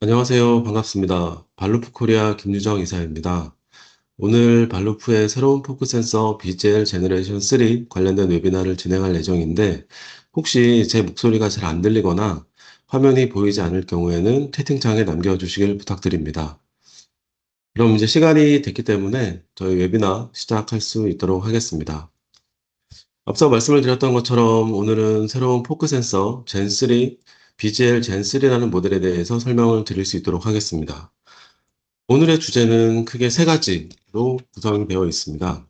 안녕하세요. 반갑습니다. 발루프 코리아 김유정 이사입니다. 오늘 발루프의 새로운 포크 센서 BGL 제너레이션 3 관련된 웨비나를 진행할 예정인데, 혹시 제 목소리가 잘 안 들리거나 화면이 보이지 않을 경우에는 채팅창에 남겨주시길 부탁드립니다. 그럼 이제 시간이 됐기 때문에 저희 웨비나 시작할 수 있도록 하겠습니다. 앞서 말씀을 드렸던 것처럼 오늘은 새로운 포크 센서 gen3, BGL gen3라는 모델에 대해서 설명을 드릴 수 있도록 하겠습니다. 오늘의 주제는 크게 세 가지로 구성이 되어 있습니다.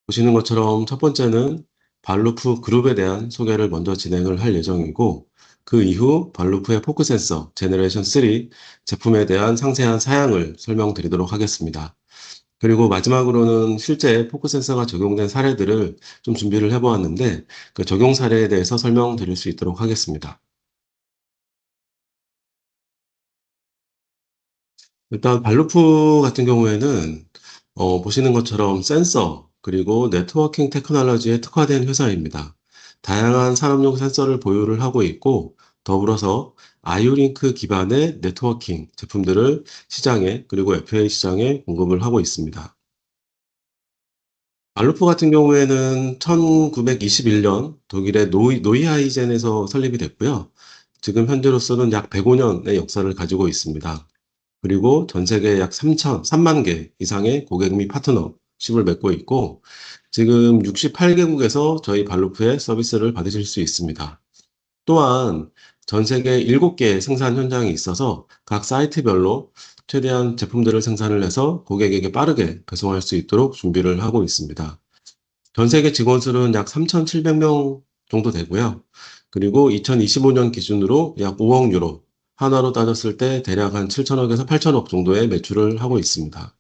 보시는 것처럼 첫 번째는 발루프 그룹에 대한 소개를 먼저 진행을 할 예정이고, 그 이후 발루프의 포크 센서 제너레이션 3 제품에 대한 상세한 사양을 설명드리도록 하겠습니다. 그리고 마지막으로는 실제 포크 센서가 적용된 사례들을 좀 준비를 해보았는데, 그 적용 사례에 대해서 설명드릴 수 있도록 하겠습니다. 일단 발루프 같은 경우에는 보시는 것처럼 센서 그리고 네트워킹 테크놀로지에 특화된 회사입니다. 다양한 산업용 센서를 보유를 하고 있고, 더불어서 아이오링크 기반의 네트워킹 제품들을 시장에, 그리고 FA 시장에 공급을 하고 있습니다. 발루프 같은 경우에는 1921년 독일의 노이하이젠에서 설립이 됐고요. 지금 현재로서는 약 105년의 역사를 가지고 있습니다. 그리고 전 세계 약 3만 개 이상의 고객 및 파트너십을 맺고 있고, 지금 68개국에서 저희 발루프의 서비스를 받으실 수 있습니다. 또한 전 세계 7개의 생산 현장이 있어서 각 사이트별로 최대한 제품들을 생산을 해서 고객에게 빠르게 배송할 수 있도록 준비를 하고 있습니다. 전 세계 직원 수는 약 3,700명 정도 되고요. 그리고 2025년 기준으로 약 5억 유로, 한화로 따졌을 때 대략 한 7천억에서 8천억 정도의 매출을 하고 있습니다.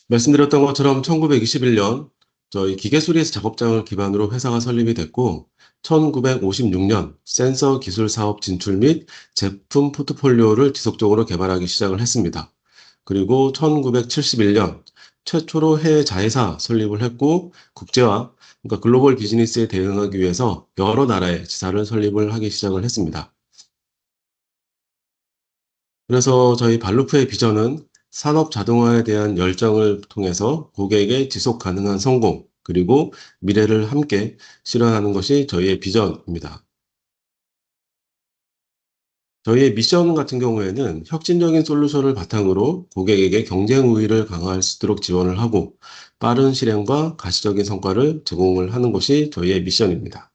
말씀드렸던 것처럼 1921년 저희 기계수리에서 작업장을 기반으로 회사가 설립이 됐고, 1956년 센서 기술 사업 진출 및 제품 포트폴리오를 지속적으로 개발하기 시작을 했습니다. 그리고 1971년 최초로 해외 자회사 설립을 했고, 국제화, 그러니까 글로벌 비즈니스에 대응하기 위해서 여러 나라의 지사를 설립을 하기 시작을 했습니다. 그래서 저희 발루프의 비전은 산업 자동화에 대한 열정을 통해서 고객의 지속 가능한 성공, 그리고 미래를 함께 실현하는 것이 저희의 비전입니다. 저희의 미션 같은 경우에는 혁신적인 솔루션을 바탕으로 고객에게 경쟁 우위를 강화할 수 있도록 지원을 하고, 빠른 실행과 가시적인 성과를 제공을 하는 것이 저희의 미션입니다.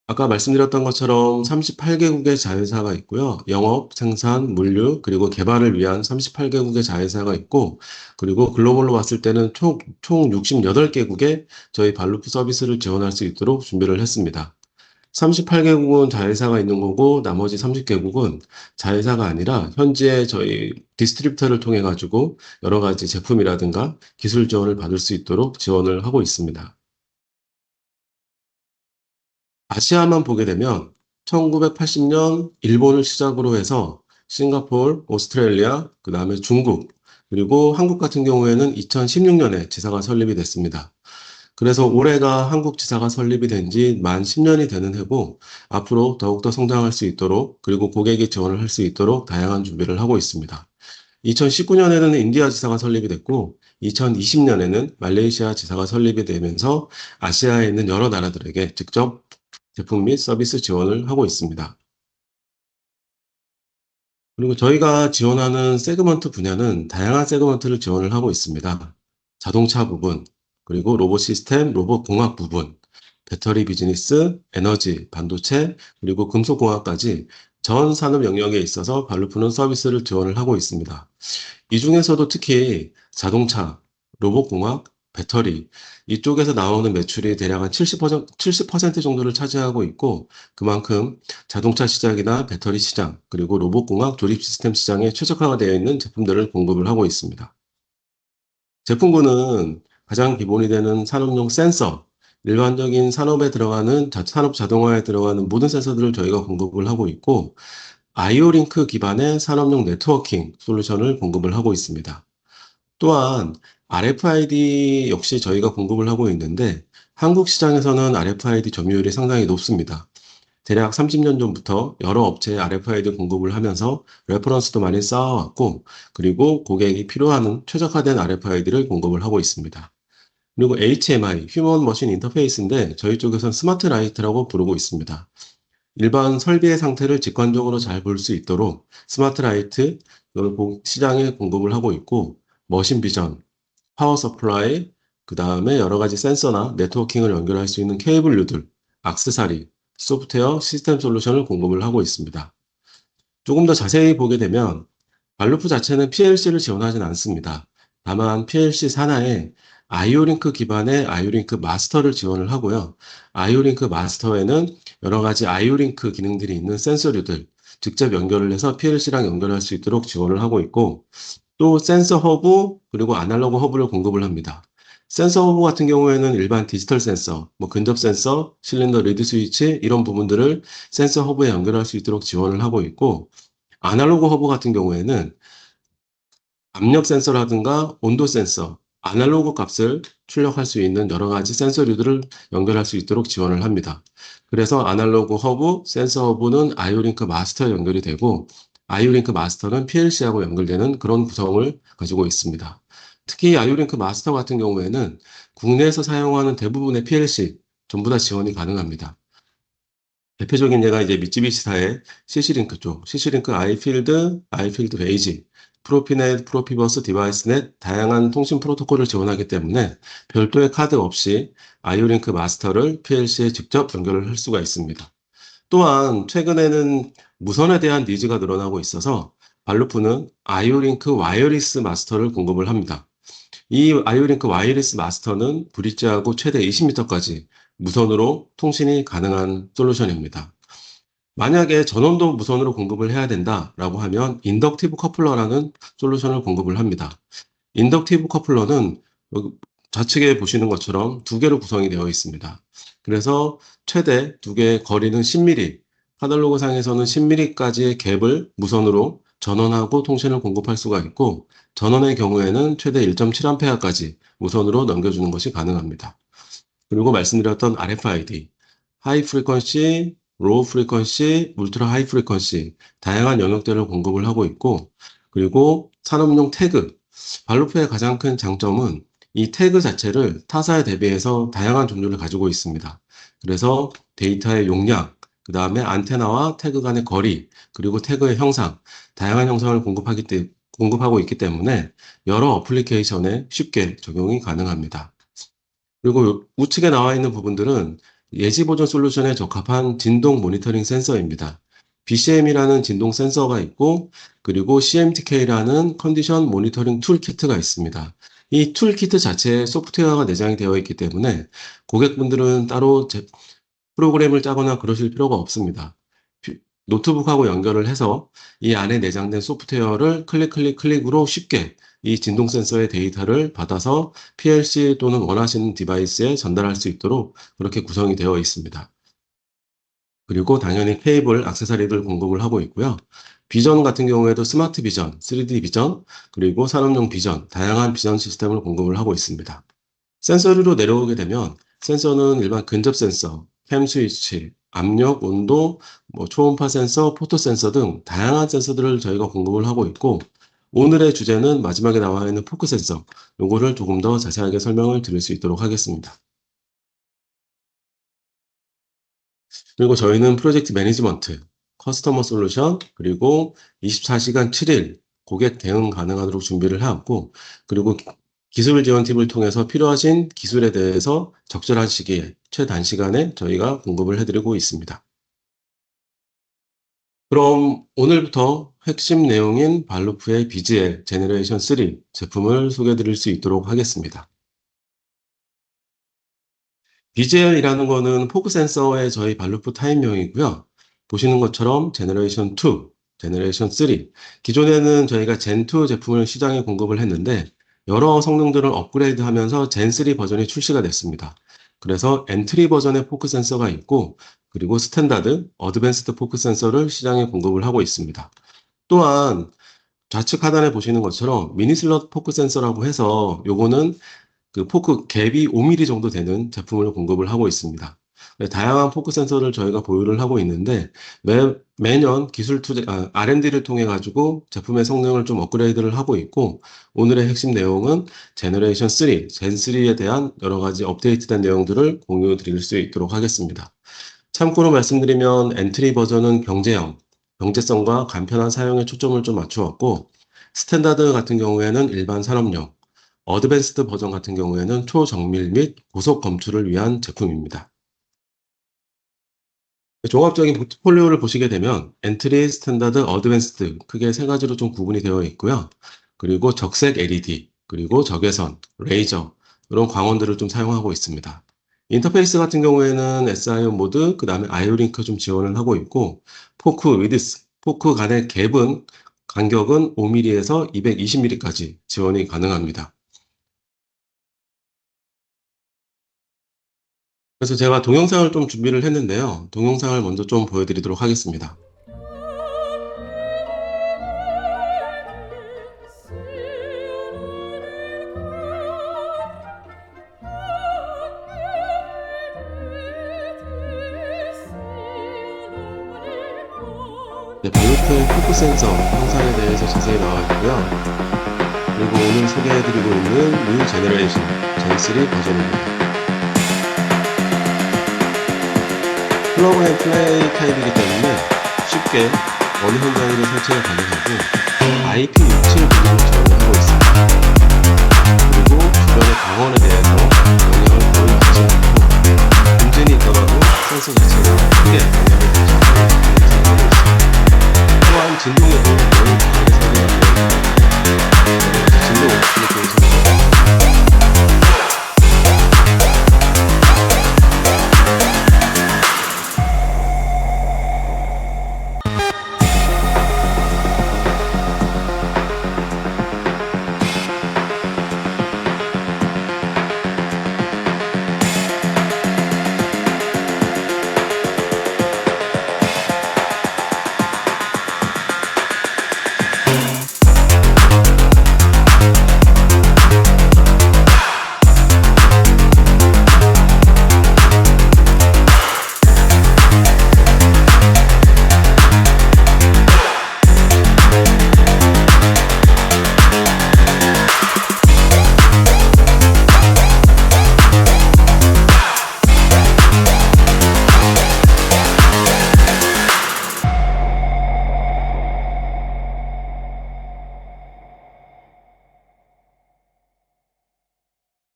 아까 말씀드렸던 것처럼 38개국의 자회사가 있고요. 영업, 생산, 물류, 그리고 개발을 위한 38개국의 자회사가 있고, 그리고 글로벌로 봤을 때는 총 68개국의 저희 발루프 서비스를 지원할 수 있도록 준비를 했습니다. 38개국은 자회사가 있는 거고, 나머지 30개국은 자회사가 아니라 현지의 저희 디스트리뷰터를 통해 가지고 여러 가지 제품이라든가 기술 지원을 받을 수 있도록 지원을 하고 있습니다. 아시아만 보게 되면 1980년 일본을 시작으로 해서 싱가포르, 오스트레일리아, 그다음에 중국, 그리고 한국 같은 경우에는 2016년에 지사가 설립이 됐습니다. 그래서 올해가 한국 지사가 설립이 된 지 만 10년이 되는 해고, 앞으로 더욱더 성장할 수 있도록, 그리고 고객이 지원을 할 수 있도록 다양한 준비를 하고 있습니다. 2019년에는 인디아 지사가 설립이 됐고, 2020년에는 말레이시아 지사가 설립이 되면서 아시아에 있는 여러 나라들에게 직접 제품 및 서비스 지원을 하고 있습니다. 그리고 저희가 지원하는 세그먼트 분야는 다양한 세그먼트를 지원을 하고 있습니다. 자동차 부분, 그리고 로봇 시스템, 로봇 공학 부분, 배터리 비즈니스, 에너지, 반도체, 그리고 금속공학까지 전 산업 영역에 있어서 발루프는 서비스를 지원을 하고 있습니다. 이 중에서도 특히 자동차, 로봇공학, 배터리 이쪽에서 나오는 매출이 대략 한 70% 정도를 차지하고 있고, 그만큼 자동차 시장이나 배터리 시장, 그리고 로봇공학 조립 시스템 시장에 최적화가 되어 있는 제품들을 공급을 하고 있습니다. 제품군은 가장 기본이 되는 산업용 센서, 일반적인 산업에 들어가는 산업 자동화에 들어가는 모든 센서들을 저희가 공급을 하고 있고, 아이오링크 기반의 산업용 네트워킹 솔루션을 공급을 하고 있습니다. 또한 RFID 역시 저희가 공급을 하고 있는데, 한국 시장에서는 RFID 점유율이 상당히 높습니다. 대략 30년 전부터 여러 업체에 RFID 공급을 하면서 레퍼런스도 많이 쌓아왔고, 그리고 고객이 필요한 최적화된 RFID를 공급을 하고 있습니다. 그리고 HMI, 휴먼 머신 인터페이스인데 저희 쪽에서는 스마트 라이트라고 부르고 있습니다. 일반 설비의 상태를 직관적으로 잘 볼 수 있도록 스마트 라이트 시장에 공급을 하고 있고, 머신 비전, 파워 서플라이, 그 다음에 여러 가지 센서나 네트워킹을 연결할 수 있는 케이블류들, 액세서리, 소프트웨어, 시스템 솔루션을 공급을 하고 있습니다. 조금 더 자세히 보게 되면 발루프 자체는 PLC를 지원하진 않습니다. 다만 PLC 산하에 아이오링크 기반의 아이오링크 마스터를 지원을 하고요. 아이오링크 마스터에는 여러 가지 아이오링크 기능들이 있는 센서류들 직접 연결을 해서 PLC랑 연결할 수 있도록 지원을 하고 있고, 또 센서 허브 그리고 아날로그 허브를 공급을 합니다. 센서 허브 같은 경우에는 일반 디지털 센서, 근접 센서, 실린더 리드 스위치 이런 부분들을 센서 허브에 연결할 수 있도록 지원을 하고 있고, 아날로그 허브 같은 경우에는 압력 센서라든가 온도 센서, 아날로그 값을 출력할 수 있는 여러 가지 센서류들을 연결할 수 있도록 지원을 합니다. 그래서 아날로그 허브, 센서 허브는 아이오링크 마스터에 연결이 되고, 아이오링크 마스터는 PLC하고 연결되는 그런 구성을 가지고 있습니다. 특히 아이오링크 마스터 같은 경우에는 국내에서 사용하는 대부분의 PLC 전부 다 지원이 가능합니다. 대표적인 예가 이제 미쓰비시사의 CC링크 쪽, CC링크 아이필드 베이지, 프로피넷, 프로피버스, 디바이스넷 다양한 통신 프로토콜을 지원하기 때문에 별도의 카드 없이 아이오링크 마스터를 PLC에 직접 연결을 할 수가 있습니다. 또한 최근에는 무선에 대한 니즈가 늘어나고 있어서 발루프는 아이오링크 와이어리스 마스터를 공급을 합니다. 이 아이오링크 와이어리스 마스터는 브릿지하고 최대 20m까지 무선으로 통신이 가능한 솔루션입니다. 만약에 전원도 무선으로 공급을 해야 된다라고 하면 인덕티브 커플러라는 솔루션을 공급을 합니다. 인덕티브 커플러는 좌측에 보시는 것처럼 두 개로 구성이 되어 있습니다. 그래서 최대 두 개의 거리는 10mm, 카탈로그 상에서는 10mm까지의 갭을 무선으로 전원하고 통신을 공급할 수가 있고, 전원의 경우에는 최대 1.7A까지 무선으로 넘겨주는 것이 가능합니다. 그리고 말씀드렸던 RFID, 하이 프리퀀시, 로우 프리퀀시, 울트라 하이 프리퀀시 다양한 영역들을 공급을 하고 있고, 그리고 산업용 태그, 발루프의 가장 큰 장점은 이 태그 자체를 타사에 대비해서 다양한 종류를 가지고 있습니다. 그래서 데이터의 용량, 그 다음에 안테나와 태그 간의 거리, 그리고 태그의 형상, 다양한 형상을 공급하고 있기 때문에 여러 어플리케이션에 쉽게 적용이 가능합니다. 그리고 우측에 나와 있는 부분들은 예지 보존 솔루션에 적합한 진동 모니터링 센서입니다. BCM이라는 진동 센서가 있고, 그리고 CMTK라는 컨디션 모니터링 툴키트가 있습니다. 이 툴키트 자체에 소프트웨어가 내장이 되어 있기 때문에 고객분들은 따로 프로그램을 짜거나 그러실 필요가 없습니다. 노트북하고 연결을 해서 이 안에 내장된 소프트웨어를 클릭으로 쉽게 이 진동 센서의 데이터를 받아서 PLC 또는 원하시는 디바이스에 전달할 수 있도록 그렇게 구성이 되어 있습니다. 그리고 당연히 케이블, 액세서리를 공급을 하고 있고요. 비전 같은 경우에도 스마트 비전, 3D 비전, 그리고 산업용 비전, 다양한 비전 시스템을 공급을 하고 있습니다. 센서류로 내려오게 되면 센서는 일반 근접 센서, 캠 스위치, 압력, 온도, 초음파 센서, 포토 센서 등 다양한 센서들을 저희가 공급을 하고 있고, 오늘의 주제는 마지막에 나와 있는 포크 센서, 요거를 조금 더 자세하게 설명을 드릴 수 있도록 하겠습니다. 그리고 저희는 프로젝트 매니지먼트, 커스터머 솔루션, 그리고 24시간 7일 고객 대응 가능하도록 준비를 해왔고, 그리고 기술 지원팀을 통해서 필요하신 기술에 대해서 적절한 시기에 최단시간에 저희가 공급을 해드리고 있습니다. 그럼 오늘부터 핵심 내용인 발루프의 BGL 제너레이션 3 제품을 소개해 드릴 수 있도록 하겠습니다. BGL이라는 거는 포크 센서의 저희 발루프 타임명이고요. 보시는 것처럼 제너레이션 2, 제너레이션 3. 기존에는 저희가 젠2 제품을 시장에 공급을 했는데 여러 성능들을 업그레이드하면서 젠3 버전이 출시가 됐습니다. 그래서 엔트리 버전의 포크 센서가 있고, 그리고 스탠다드, 어드밴스드 포크 센서를 시장에 공급을 하고 있습니다. 또한 좌측 하단에 보시는 것처럼 미니 슬롯 포크 센서라고 해서 요거는 그 포크 갭이 5mm 정도 되는 제품을 공급을 하고 있습니다. 네, 다양한 포크 센서를 저희가 보유를 하고 있는데 매년 기술 투자 R&D를 통해 가지고 제품의 성능을 좀 업그레이드를 하고 있고 오늘의 핵심 내용은 제너레이션 3, 젠 3에 대한 여러 가지 업데이트된 내용들을 공유 드릴 수 있도록 하겠습니다. 참고로 말씀드리면 엔트리 버전은 경제성과 간편한 사용에 초점을 좀 맞추었고 스탠다드 같은 경우에는 일반 산업용, 어드밴스드 버전 같은 경우에는 초정밀 및 고속 검출을 위한 제품입니다. 종합적인 포트폴리오를 보시게 되면 엔트리, 스탠다드, 어드밴스드 크게 세 가지로 좀 구분이 되어 있고요. 그리고 적색 LED, 그리고 적외선, 레이저 이런 광원들을 좀 사용하고 있습니다. 인터페이스 같은 경우에는 SIO 모드, 그 다음에 아이오링크 좀 지원을 하고 있고 포크 간의 갭은 간격은 5mm에서 220mm까지 지원이 가능합니다. 그래서 제가 동영상을 좀 준비를 했는데요. 동영상을 먼저 좀 보여드리도록 하겠습니다. 네, 발로프의 포크 센서 형상에 대해서 자세히 나와 있고요. 그리고 오늘 소개해드리고 있는 뉴 제너레이션 젠3 버전입니다. 플러그 앤 플레이 타입이기 때문에 쉽게 어느 현장에도 설치가 가능하고 IP67 기준을 지원하고 있습니다. 그리고 주변의 광원에 대해서 영향을 거의 받지 않고 분진이 있더라도 센서 자체가 크게 영향을 받지 않고 진행하고 있습니다. 또한 진동에도 매우 강하게 설계가 되어 진동 어플리케이션입니다.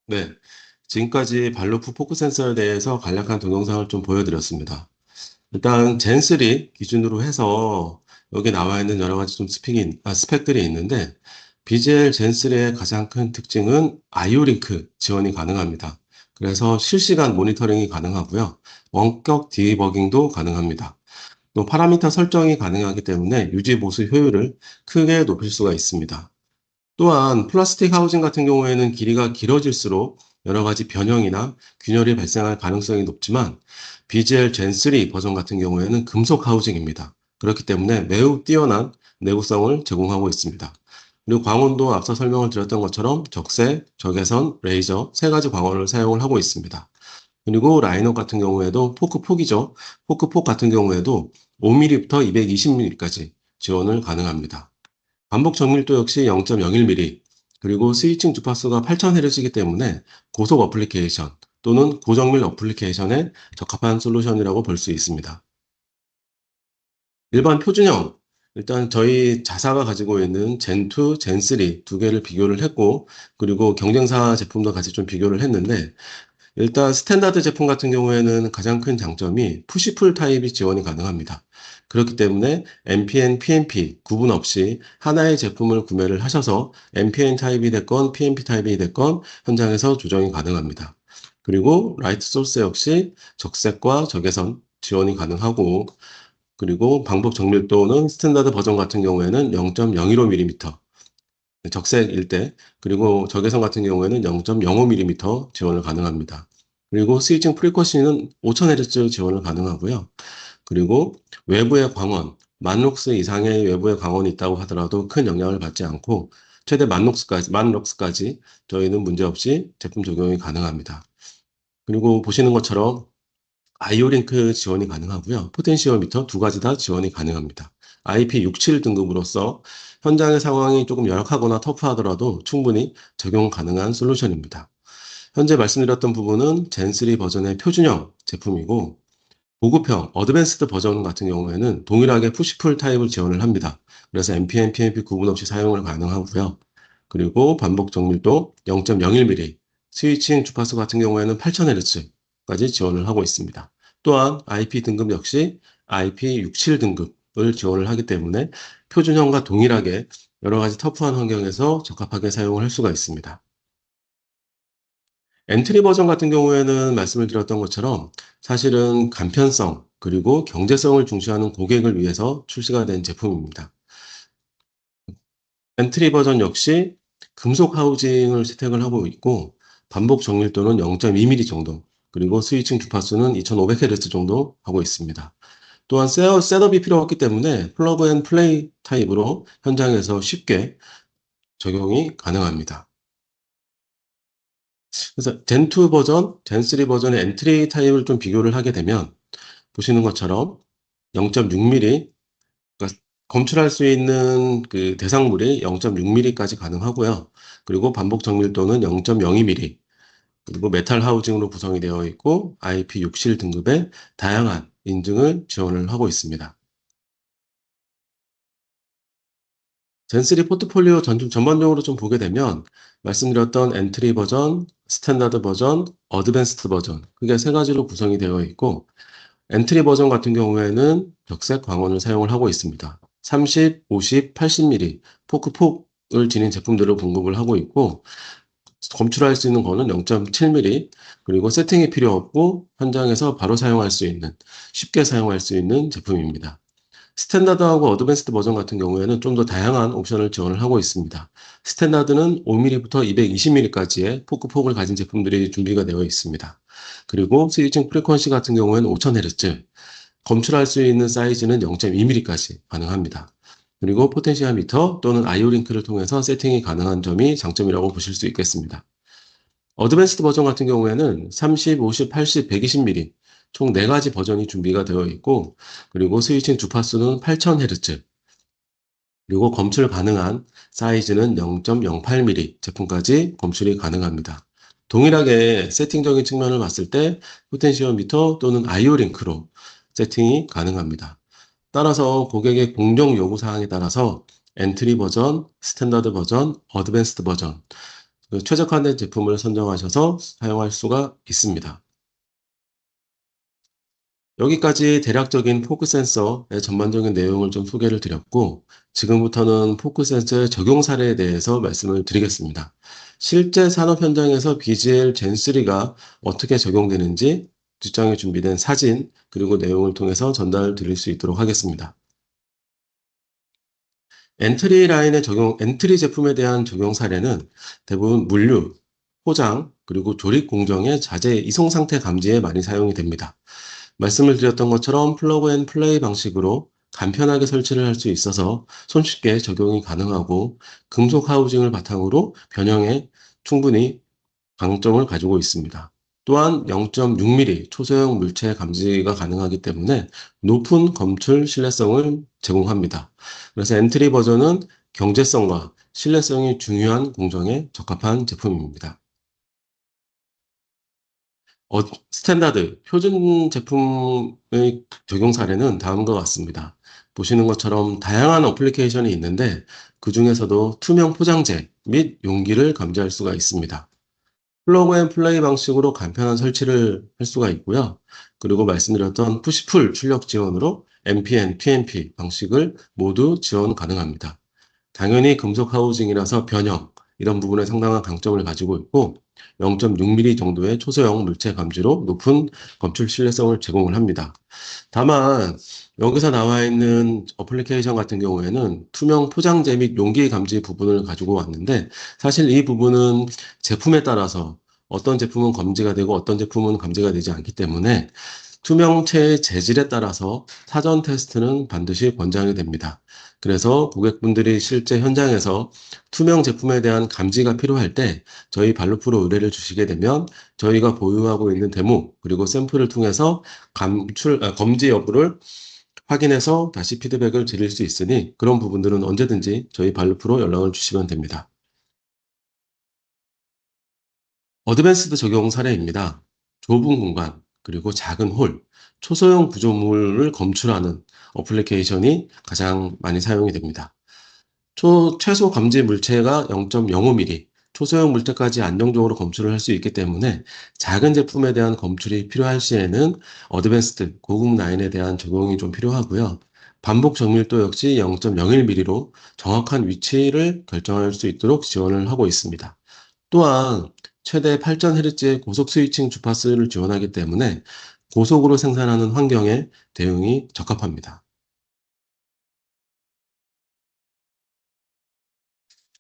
네, 지금까지 발로프 포크 센서에 대해서 간략한 동영상을 좀 보여드렸습니다. 일단 젠3 기준으로 해서 여기 나와 있는 여러 가지 좀 스펙들이 있는데 BGL 젠3의 가장 큰 특징은 아이오링크 지원이 가능합니다. 그래서 실시간 모니터링이 가능하고요. 원격 디버깅도 가능합니다. 또 파라미터 설정이 가능하기 때문에 유지 보수 효율을 크게 높일 수가 있습니다. 또한 플라스틱 하우징 같은 경우에는 길이가 길어질수록 여러 가지 변형이나 균열이 발생할 가능성이 높지만 BGL 젠3 버전 같은 경우에는 금속 하우징입니다. 그렇기 때문에 매우 뛰어난 내구성을 제공하고 있습니다. 그리고 광원도 앞서 설명을 드렸던 것처럼 적색, 적외선, 레이저 세 가지 광원을 사용을 하고 있습니다. 그리고 라인업 같은 경우에도 포크 폭이죠. 포크 폭 같은 경우에도 5mm부터 220mm까지 지원을 가능합니다. 반복 정밀도 역시 0.01mm, 그리고 스위칭 주파수가 8000Hz이기 때문에 고속 어플리케이션 또는 고정밀 어플리케이션에 적합한 솔루션이라고 볼 수 있습니다. 일반 표준형, 일단 저희 자사가 가지고 있는 젠2, 젠3 두 개를 비교를 했고, 그리고 경쟁사 제품도 같이 좀 비교를 했는데, 일단 스탠다드 제품 같은 경우에는 가장 큰 장점이 푸시풀 타입이 지원이 가능합니다. 그렇기 때문에 NPN, PNP 구분 없이 하나의 제품을 구매를 하셔서 NPN 타입이 됐건 PNP 타입이 됐건 현장에서 조정이 가능합니다. 그리고 라이트 소스 역시 적색과 적외선 지원이 가능하고, 그리고 방법 정밀도는 스탠다드 버전 같은 경우에는 0.015mm 적색일 때, 그리고 적외선 같은 경우에는 0.05mm 지원을 가능합니다. 그리고 스위칭 프리쿼시는 5000Hz 지원을 가능하고요. 그리고 외부의 광원, 만록스 이상의 외부의 광원이 있다고 하더라도 큰 영향을 받지 않고 최대 만록스까지 저희는 문제없이 제품 적용이 가능합니다. 그리고 보시는 것처럼 아이오링크 지원이 가능하고요. 포텐시오미터 두 가지 다 지원이 가능합니다. IP67 등급으로서 현장의 상황이 조금 열악하거나 터프하더라도 충분히 적용 가능한 솔루션입니다. 현재 말씀드렸던 부분은 젠3 버전의 표준형 제품이고, 고급형 어드밴스드 버전 같은 경우에는 동일하게 푸시풀 타입을 지원을 합니다. 그래서 NPN, PNP 구분 없이 사용을 가능하고요. 그리고 반복 정밀도 0.01mm, 스위칭 주파수 같은 경우에는 8000Hz까지 지원을 하고 있습니다. 또한 IP 등급 역시 IP67 등급을 지원을 하기 때문에 표준형과 동일하게 여러 가지 터프한 환경에서 적합하게 사용을 할 수가 있습니다. 엔트리 버전 같은 경우에는 말씀을 드렸던 것처럼 사실은 간편성 그리고 경제성을 중시하는 고객을 위해서 출시가 된 제품입니다. 엔트리 버전 역시 금속 하우징을 채택을 하고 있고, 반복 정밀도는 0.2mm 정도, 그리고 스위칭 주파수는 2500Hz 정도 하고 있습니다. 또한 셋업이 필요 없기 때문에 플러그 앤 플레이 타입으로 현장에서 쉽게 적용이 가능합니다. 그래서 젠2 버전, 젠3 버전의 엔트리 타입을 좀 비교를 하게 되면 보시는 것처럼 0.6mm, 그러니까 검출할 수 있는 그 대상물이 0.6mm까지 가능하고요. 그리고 반복 정밀도는 0.02mm, 그리고 메탈 하우징으로 구성이 되어 있고 IP67 등급의 다양한 인증을 지원을 하고 있습니다. 젠3 포트폴리오 전반적으로 좀 보게 되면 말씀드렸던 엔트리 버전, 스탠다드 버전, 어드밴스드 버전, 그게 세 가지로 구성이 되어 있고, 엔트리 버전 같은 경우에는 벽색 광원을 사용을 하고 있습니다. 30, 50, 80mm 포크폭을 지닌 제품들을 공급을 하고 있고, 검출할 수 있는 거는 0.7mm, 그리고 세팅이 필요 없고 현장에서 바로 사용할 수 있는, 쉽게 사용할 수 있는 제품입니다. 스탠다드하고 어드밴스드 버전 같은 경우에는 좀 더 다양한 옵션을 지원을 하고 있습니다. 스탠다드는 5mm부터 220mm까지의 포크폭을 가진 제품들이 준비가 되어 있습니다. 그리고 스위칭 프리퀀시 같은 경우에는 5000Hz, 검출할 수 있는 사이즈는 0.2mm까지 가능합니다. 그리고 포텐시아 미터 또는 아이오링크를 통해서 세팅이 가능한 점이 장점이라고 보실 수 있겠습니다. 어드밴스드 버전 같은 경우에는 30, 50, 80, 120mm 총 4가지 버전이 준비가 되어 있고, 그리고 스위칭 주파수는 8000Hz, 그리고 검출 가능한 사이즈는 0.08mm 제품까지 검출이 가능합니다. 동일하게 세팅적인 측면을 봤을 때 포텐시오미터 또는 아이오링크로 세팅이 가능합니다. 따라서 고객의 공정 요구 사항에 따라서 엔트리 버전, 스탠다드 버전, 어드밴스드 버전, 최적화된 제품을 선정하셔서 사용할 수가 있습니다. 여기까지 대략적인 포크 센서의 전반적인 내용을 좀 소개를 드렸고, 지금부터는 포크 센서의 적용 사례에 대해서 말씀을 드리겠습니다. 실제 산업 현장에서 BGL Gen3가 어떻게 적용되는지 뒷장에 준비된 사진 그리고 내용을 통해서 전달 드릴 수 있도록 하겠습니다. 엔트리 제품에 대한 적용 사례는 대부분 물류, 포장, 그리고 조립 공정의 자재 이송 상태 감지에 많이 사용이 됩니다. 말씀을 드렸던 것처럼 플러그 앤 플레이 방식으로 간편하게 설치를 할 수 있어서 손쉽게 적용이 가능하고, 금속 하우징을 바탕으로 변형에 충분히 강점을 가지고 있습니다. 또한 0.6mm 초소형 물체 감지가 가능하기 때문에 높은 검출 신뢰성을 제공합니다. 그래서 엔트리 버전은 경제성과 신뢰성이 중요한 공정에 적합한 제품입니다. 스탠다드, 표준 제품의 적용 사례는 다음과 같습니다. 보시는 것처럼 다양한 어플리케이션이 있는데 그 중에서도 투명 포장재 및 용기를 감지할 수가 있습니다. 플러그 앤 플레이 방식으로 간편한 설치를 할 수가 있고요. 그리고 말씀드렸던 푸시풀 출력 지원으로 NPN, PNP 방식을 모두 지원 가능합니다. 당연히 금속 하우징이라서 변형, 이런 부분에 상당한 강점을 가지고 있고 0.6mm 정도의 초소형 물체 감지로 높은 검출 신뢰성을 제공을 합니다. 다만 여기서 나와 있는 어플리케이션 같은 경우에는 투명 포장재 및 용기 감지 부분을 가지고 왔는데, 사실 이 부분은 제품에 따라서 어떤 제품은 감지가 되고 어떤 제품은 감지가 되지 않기 때문에 투명체의 재질에 따라서 사전 테스트는 반드시 권장이 됩니다. 그래서 고객분들이 실제 현장에서 투명 제품에 대한 감지가 필요할 때 저희 발루프로 의뢰를 주시게 되면 저희가 보유하고 있는 데모 그리고 샘플을 통해서 검지 여부를 확인해서 다시 피드백을 드릴 수 있으니 그런 부분들은 언제든지 저희 발루프로 연락을 주시면 됩니다. 어드밴스드 적용 사례입니다. 좁은 공간, 그리고 작은 홀, 초소형 구조물을 검출하는 어플리케이션이 가장 많이 사용이 됩니다. 최소 감지 물체가 0.05mm, 초소형 물체까지 안정적으로 검출을 할 수 있기 때문에 작은 제품에 대한 검출이 필요할 시에는 어드밴스드, 고급 라인에 대한 적용이 좀 필요하고요. 반복 정밀도 역시 0.01mm로 정확한 위치를 결정할 수 있도록 지원을 하고 있습니다. 또한 최대 8000Hz의 고속 스위칭 주파수를 지원하기 때문에 고속으로 생산하는 환경에 대응이 적합합니다.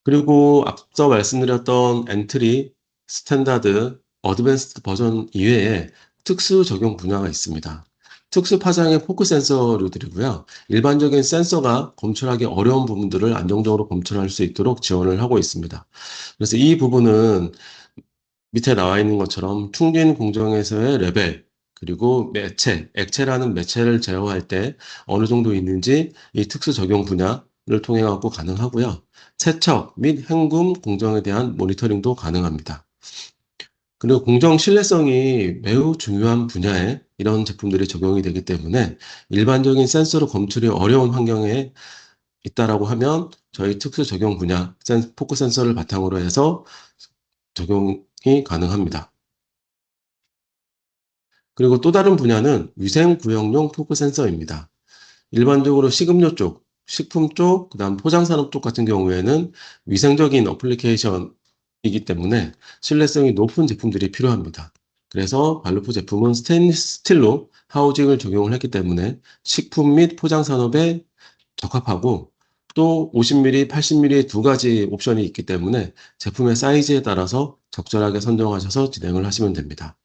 그리고 앞서 말씀드렸던 엔트리, 스탠다드, 어드밴스드 버전 이외에 특수 적용 분야가 있습니다. 특수 파장의 포크 센서류들이고요. 일반적인 센서가 검출하기 어려운 부분들을 안정적으로 검출할 수 있도록 지원을 하고 있습니다. 그래서 이 부분은 밑에 나와 있는 것처럼 퉁진 공정에서의 레벨, 그리고 매체, 액체라는 매체를 제어할 때 어느 정도 있는지 이 특수 적용 분야를 통해 갖고 가능하고요. 세척 및 현금 공정에 대한 모니터링도 가능합니다. 그리고 공정 신뢰성이 매우 중요한 분야에 이런 제품들이 적용이 되기 때문에 일반적인 센서로 검출이 어려운 환경에 있다라고 하면 저희 특수 적용 분야, 포크 센서를 바탕으로 해서 적용이 가능합니다. 그리고 또 다른 분야는 위생 구역용 포크 센서입니다. 일반적으로 식음료 쪽, 식품 쪽, 그다음 포장산업 쪽 같은 경우에는 위생적인 어플리케이션이기 때문에 신뢰성이 높은 제품들이 필요합니다. 그래서 발루프 제품은 스테인리스 스틸로 하우징을 적용을 했기 때문에 식품 및 포장산업에 적합하고 또 50mm, 80mm의 두 가지 옵션이 있기 때문에 제품의 사이즈에 따라서 적절하게 선정하셔서 진행을 하시면 됩니다.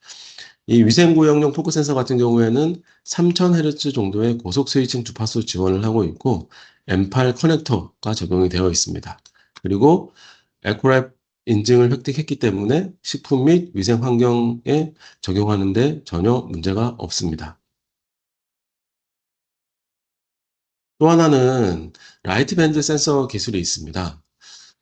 이 위생구역용 포크 센서 같은 경우에는 3000Hz 정도의 고속 스위칭 주파수 지원을 하고 있고 M8 커넥터가 적용이 되어 있습니다. 그리고 에코랩 인증을 획득했기 때문에 식품 및 위생 환경에 적용하는데 전혀 문제가 없습니다. 또 하나는 라이트 밴드 센서 기술이 있습니다.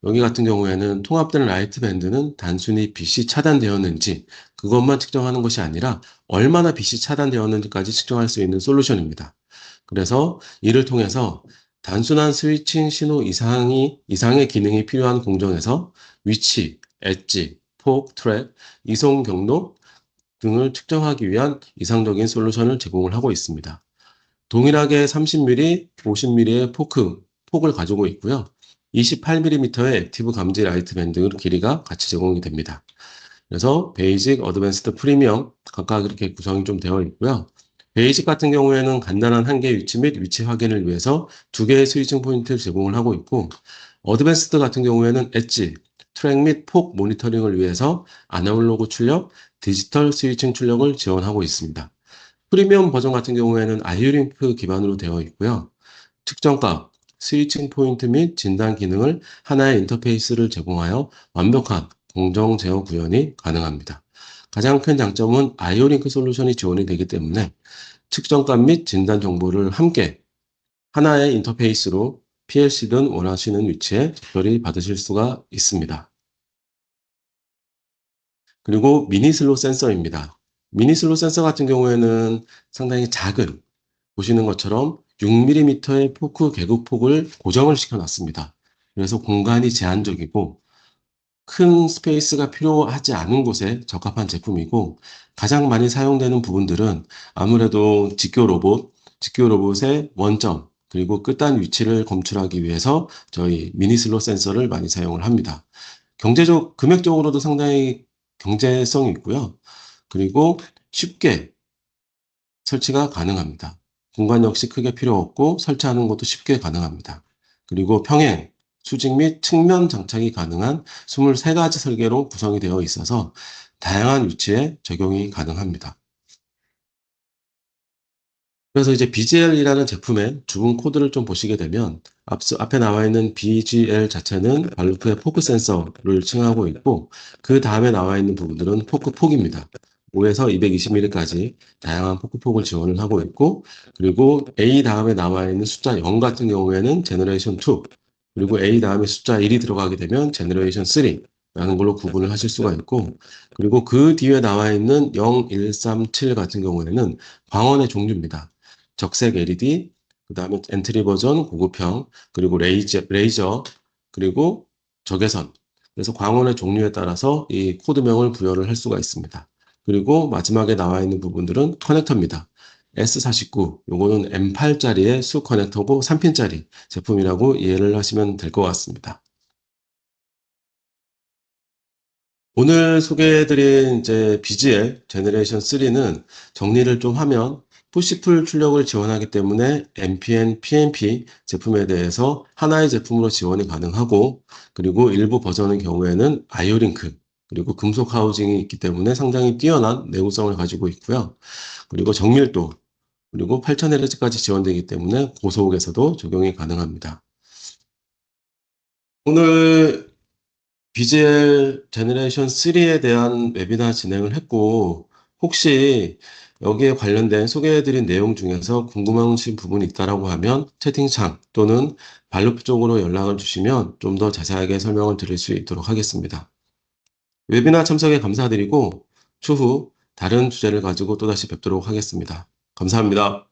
여기 같은 경우에는 통합된 라이트 밴드는 단순히 빛이 차단되었는지 그것만 측정하는 것이 아니라 얼마나 빛이 차단되었는지까지 측정할 수 있는 솔루션입니다. 그래서 이를 통해서 단순한 스위칭 신호 이상의 기능이 필요한 공정에서 위치, 엣지, 폭, 트랙, 이송 경로 등을 측정하기 위한 이상적인 솔루션을 제공을 하고 있습니다. 동일하게 30mm, 50mm의 폭을 가지고 있고요. 28mm의 액티브 감지 라이트 밴드 길이가 같이 제공이 됩니다. 그래서 베이직, 어드밴스드, 프리미엄 각각 이렇게 구성이 좀 되어 있고요. 베이직 같은 경우에는 간단한 한계 위치 및 위치 확인을 위해서 두 개의 스위칭 포인트를 제공을 하고 있고, 어드밴스드 같은 경우에는 엣지, 트랙 및 폭 모니터링을 위해서 아날로그 출력, 디지털 스위칭 출력을 지원하고 있습니다. 프리미엄 버전 같은 경우에는 아이오링크 기반으로 되어 있고요. 측정값, 스위칭 포인트 및 진단 기능을 하나의 인터페이스를 제공하여 완벽한 공정 제어 구현이 가능합니다. 가장 큰 장점은 아이오링크 솔루션이 지원이 되기 때문에 측정값 및 진단 정보를 함께 하나의 인터페이스로 PLC든 원하시는 위치에 특별히 받으실 수가 있습니다. 그리고 미니 슬롯 센서입니다. 미니 슬롯 센서 같은 경우에는 상당히 작은, 보시는 것처럼 6mm의 포크 계급폭을 고정을 시켜놨습니다. 그래서 공간이 제한적이고 큰 스페이스가 필요하지 않은 곳에 적합한 제품이고, 가장 많이 사용되는 부분들은 아무래도 직교 로봇의 원점, 그리고 끝단 위치를 검출하기 위해서 저희 미니 슬롯 센서를 많이 사용을 합니다. 금액적으로도 상당히 경제성이 있고요. 그리고 쉽게 설치가 가능합니다. 공간 역시 크게 필요 없고 설치하는 것도 쉽게 가능합니다. 그리고 평행, 수직 및 측면 장착이 가능한 23가지 설계로 구성이 되어 있어서 다양한 위치에 적용이 가능합니다. 그래서 이제 BGL이라는 제품의 주문 코드를 좀 보시게 되면 앞에 나와 있는 BGL 자체는 발루프의 포크 센서를 칭하고 있고 그 다음에 나와 있는 부분들은 포크 폭입니다. 5에서 220mm까지 다양한 포크 폭을 지원을 하고 있고 그리고 A 다음에 나와 있는 숫자 0 같은 경우에는 제너레이션 2 그리고 A 다음에 숫자 1이 들어가게 되면 제너레이션 3라는 걸로 구분을 하실 수가 있고 그리고 그 뒤에 나와 있는 0, 1, 3, 7 같은 경우에는 광원의 종류입니다. 적색 LED, 그 다음에 엔트리 버전, 고급형, 그리고 레이저, 그리고 적외선. 그래서 광원의 종류에 따라서 이 코드명을 부여를 할 수가 있습니다. 그리고 마지막에 나와 있는 부분들은 커넥터입니다. S49, 요거는 M8짜리의 수 커넥터고 3핀짜리 제품이라고 이해를 하시면 될 것 같습니다. 오늘 소개해드린 이제 BGL 제너레이션 3는 정리를 좀 하면 푸시풀 출력을 지원하기 때문에 MPN, PNP 제품에 대해서 하나의 제품으로 지원이 가능하고 그리고 일부 버전의 경우에는 아이오링크 그리고 금속 하우징이 있기 때문에 상당히 뛰어난 내구성을 가지고 있고요. 그리고 정밀도 그리고 8000Hz까지 지원되기 때문에 고소옥에서도 적용이 가능합니다. 오늘 BGL 제너레이션 3에 대한 웨비나 진행을 했고, 혹시 여기에 관련된 소개해드린 내용 중에서 궁금하신 부분이 있다라고 하면 채팅창 또는 발루프 쪽으로 연락을 주시면 좀 더 자세하게 설명을 드릴 수 있도록 하겠습니다. 웨비나 참석에 감사드리고 추후 다른 주제를 가지고 또다시 뵙도록 하겠습니다. 감사합니다.